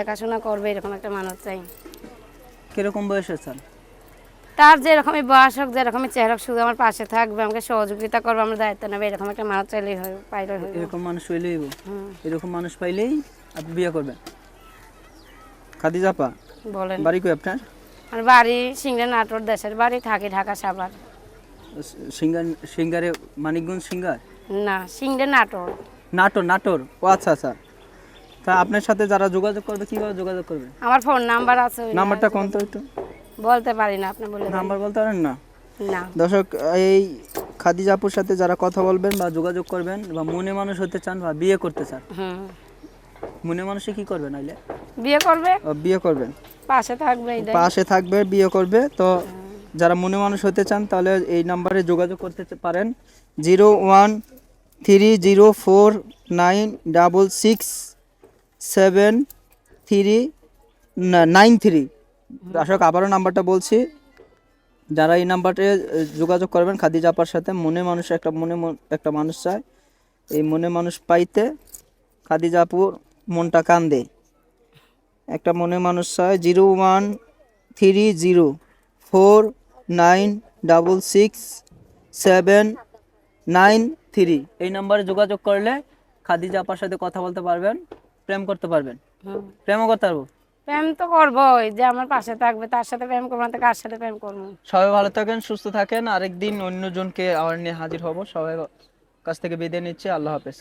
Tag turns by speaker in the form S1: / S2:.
S1: দেখাশোনা করবে এরকম একটা মানুষ চাই।
S2: কিরকম বয়সের চান?
S1: তার যেরকমই বয়স হোক, যেরকমই চেহারা হোক, শুধু আমার পাশে থাকবে, আমাকে সহযোগিতা করবে, আমার দায়িত্ব নেবে, এরকম একটা মানুষ চাইলেই হয়, পাইলেই হয়।
S2: এরকম মানুষ হইলেই এরকম মানুষ পাইলেই আপনি বিয়ে করবেন। খাদিজা আপা,
S1: বলেন।
S2: বাড়ি কই আপনার?
S1: আর বাড়ি সিংড়া নাটোর, দেশের বাড়ি, থাকি ঢাকা সাভার।
S2: সিঙ্গারে মানিকগঞ্জ সিঙ্গার?
S1: না, সিংড়া নাটোর।
S2: নাটোর, নাটোর। ও আচ্ছা আচ্ছা। তা আপনার সাথে যারা যোগাযোগ করবে কিভাবে যোগাযোগ করবে?
S1: আমার ফোন নাম্বার আছে।
S2: নাম্বারটা কোন তো একটু?
S1: বলতে পারি না, আপনি বলে দেন।
S2: নাম্বার বলতে পারেন না?
S1: না।
S2: দর্শক, এই খাদিজা আপুর সাথে যারা কথা বলবেন বা যোগাযোগ করবেন বা মনে মানুষ হতে চান বা বিয়ে করতে চান, মনে মানুষে কি করবেন? নাইলে
S1: বিয়ে করবে,
S2: বিয়ে করবেন,
S1: পাশে থাকবে,
S2: পাশে থাকবে, বিয়ে করবে। তো যারা মনে মানুষ হতে চান তাহলে এই নাম্বারে যোগাযোগ করতে পারেন, 01304966793। দর্শক, আবারও নাম্বারটা বলছি, যারা এই নাম্বারে যোগাযোগ করবেন খাদিজা আপার সাথে, মনে মানুষ একটা মানুষ চায়, এই মনে মানুষ পাইতে খাদিজা আপুর মনটা কান্দে। একটা মনে মানুষ চায়, 01304966793। এই নাম্বারে যোগাযোগ করলে খাদিজা আপার সাথে কথা বলতে পারবেন, প্রেম করতে পারবেন। প্রেমও করতে পারবো।
S1: প্রেম তো করবোই, যে আমার পাশে থাকবে তার সাথে প্রেম করবো না তো কার সাথে প্রেম করবো?
S2: সবাই ভালো থাকেন, সুস্থ থাকেন। আরেকদিন অন্যজনকে আবার নিয়ে হাজির হব। সবাই কাছ থেকে বিদায় নিচ্ছি। আল্লাহ হাফেজ।